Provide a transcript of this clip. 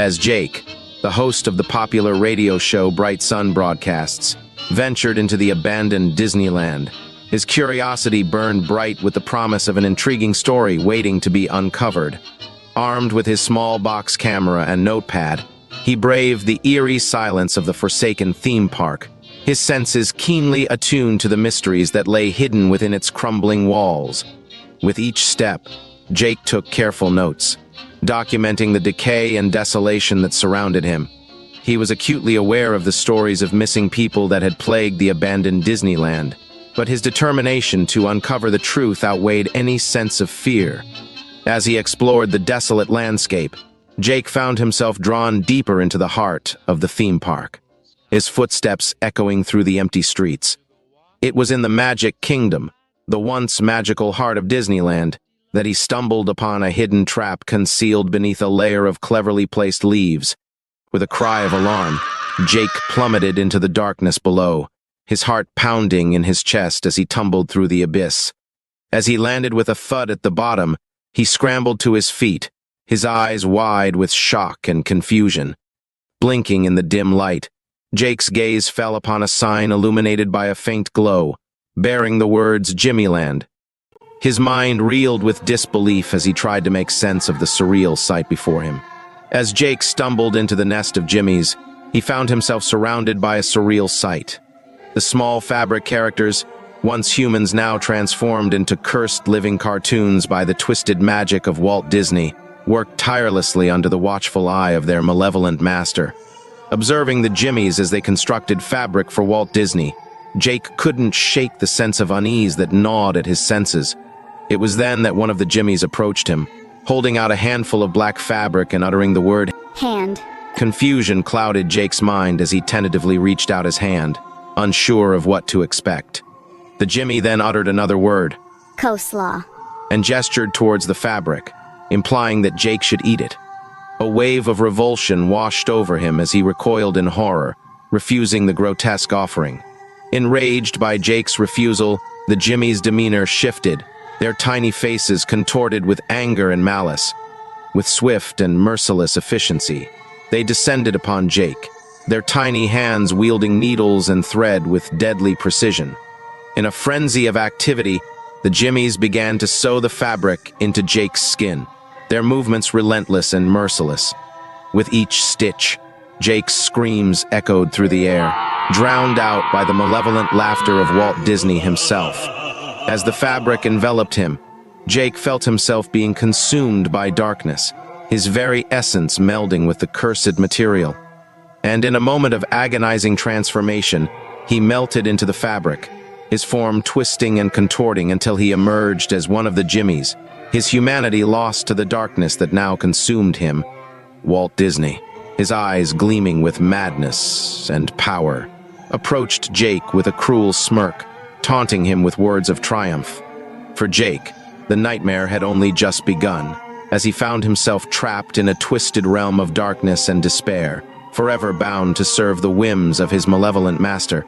as Jake, the host of the popular radio show Bright Sun Broadcasts, ventured into the abandoned Disneyland. His curiosity burned bright with the promise of an intriguing story waiting to be uncovered. Armed with his small box camera and notepad, he braved the eerie silence of the forsaken theme park, his senses keenly attuned to the mysteries that lay hidden within its crumbling walls. With each step, Jake took careful notes, documenting the decay and desolation that surrounded him. He was acutely aware of the stories of missing people that had plagued the abandoned Disneyland, but his determination to uncover the truth outweighed any sense of fear. As he explored the desolate landscape, Jake found himself drawn deeper into the heart of the theme park, his footsteps echoing through the empty streets. It was in the Magic Kingdom, the once magical heart of Disneyland, that he stumbled upon a hidden trap concealed beneath a layer of cleverly placed leaves. With a cry of alarm, Jake plummeted into the darkness below, his heart pounding in his chest as he tumbled through the abyss. As he landed with a thud at the bottom, he scrambled to his feet, his eyes wide with shock and confusion. Blinking in the dim light, Jake's gaze fell upon a sign illuminated by a faint glow, bearing the words Jimmyland. His mind reeled with disbelief as he tried to make sense of the surreal sight before him. As Jake stumbled into the nest of Jimmies, he found himself surrounded by a surreal sight. The small fabric characters, once humans now transformed into cursed living cartoons by the twisted magic of Walt Disney, worked tirelessly under the watchful eye of their malevolent master. Observing the Jimmies as they constructed fabric for Walt Disney, Jake couldn't shake the sense of unease that gnawed at his senses. It was then that one of the Jimmies approached him, holding out a handful of black fabric and uttering the word hand. Confusion clouded Jake's mind as he tentatively reached out his hand, unsure of what to expect. The Jimmy then uttered another word, Coleslaw, and gestured towards the fabric, implying that Jake should eat it. A wave of revulsion washed over him as he recoiled in horror, refusing the grotesque offering. Enraged by Jake's refusal, the Jimmy's demeanor shifted, their tiny faces contorted with anger and malice. With swift and merciless efficiency, they descended upon Jake, their tiny hands wielding needles and thread with deadly precision. In a frenzy of activity, the Jimmies began to sew the fabric into Jake's skin, their movements relentless and merciless. With each stitch, Jake's screams echoed through the air, drowned out by the malevolent laughter of Walt Disney himself. As the fabric enveloped him, Jake felt himself being consumed by darkness, his very essence melding with the cursed material. And in a moment of agonizing transformation, he melted into the fabric, his form twisting and contorting until he emerged as one of the Jimmies, his humanity lost to the darkness that now consumed him. Walt Disney, his eyes gleaming with madness and power, approached Jake with a cruel smirk, taunting him with words of triumph. For Jake, the nightmare had only just begun, as he found himself trapped in a twisted realm of darkness and despair, forever bound to serve the whims of his malevolent master.